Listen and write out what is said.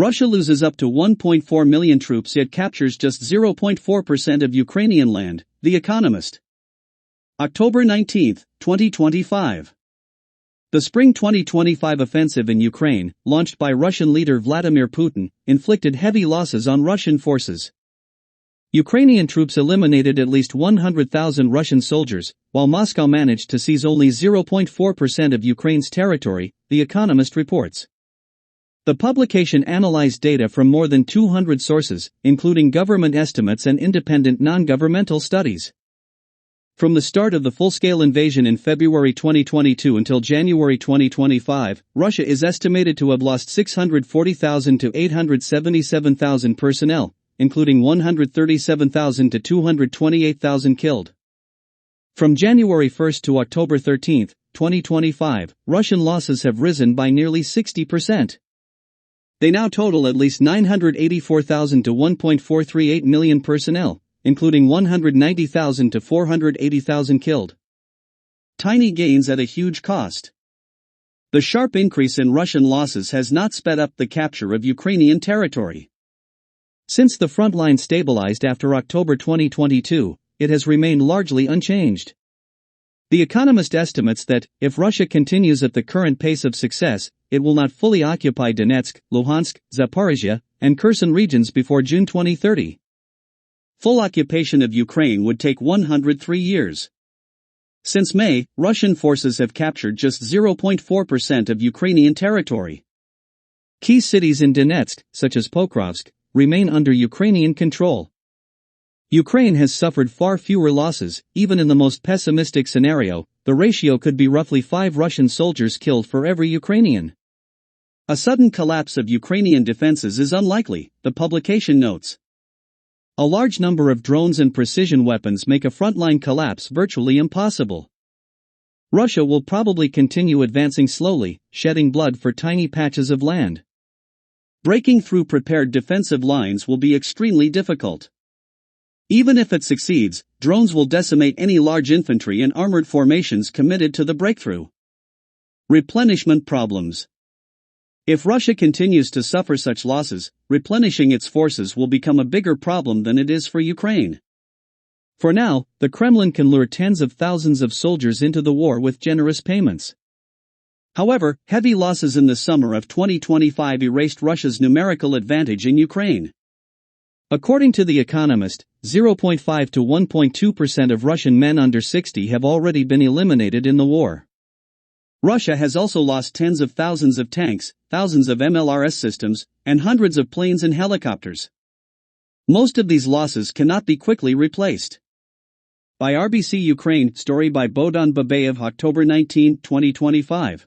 Russia loses up to 1.4 million troops yet captures just 0.4% of Ukrainian land, The Economist. October 19, 2025. The spring 2025 offensive in Ukraine, launched by Russian leader Vladimir Putin, inflicted heavy losses on Russian forces. Ukrainian troops eliminated at least 100,000 Russian soldiers, while Moscow managed to seize only 0.4% of Ukraine's territory, The Economist reports. The publication analyzed data from more than 200 sources, including government estimates and independent non-governmental studies. From the start of the full-scale invasion in February 2022 until January 2025, Russia is estimated to have lost 640,000 to 877,000 personnel, including 137,000 to 228,000 killed. From January 1 to October 13, 2025, Russian losses have risen by nearly 60%. They now total at least 984,000 to 1.438 million personnel, including 190,000 to 480,000 killed. Tiny gains at a huge cost. The sharp increase in Russian losses has not sped up the capture of Ukrainian territory. Since the front line stabilized after October 2022, it has remained largely unchanged. The Economist estimates that, if Russia continues at the current pace of success, it will not fully occupy Donetsk, Luhansk, Zaporizhia, and Kherson regions before June 2030. Full occupation of Ukraine would take 103 years. Since May, Russian forces have captured just 0.4% of Ukrainian territory. Key cities in Donetsk, such as Pokrovsk, remain under Ukrainian control. Ukraine has suffered far fewer losses. Even in the most pessimistic scenario, the ratio could be roughly 5 Russian soldiers killed for every Ukrainian. A sudden collapse of Ukrainian defenses is unlikely, the publication notes. A large number of drones and precision weapons make a frontline collapse virtually impossible. Russia will probably continue advancing slowly, shedding blood for tiny patches of land. Breaking through prepared defensive lines will be extremely difficult. Even if it succeeds, drones will decimate any large infantry and armored formations committed to the breakthrough. Replenishment problems. If Russia continues to suffer such losses, replenishing its forces will become a bigger problem than it is for Ukraine. For now, the Kremlin can lure tens of thousands of soldiers into the war with generous payments. However, heavy losses in the summer of 2025 erased Russia's numerical advantage in Ukraine. According to The Economist, 0.5 to 1.2% of Russian men under 60 have already been eliminated in the war. Russia has also lost tens of thousands of tanks, thousands of MLRS systems, and hundreds of planes and helicopters. Most of these losses cannot be quickly replaced. By RBC Ukraine, story by Bohdan Babayev, October 19, 2025.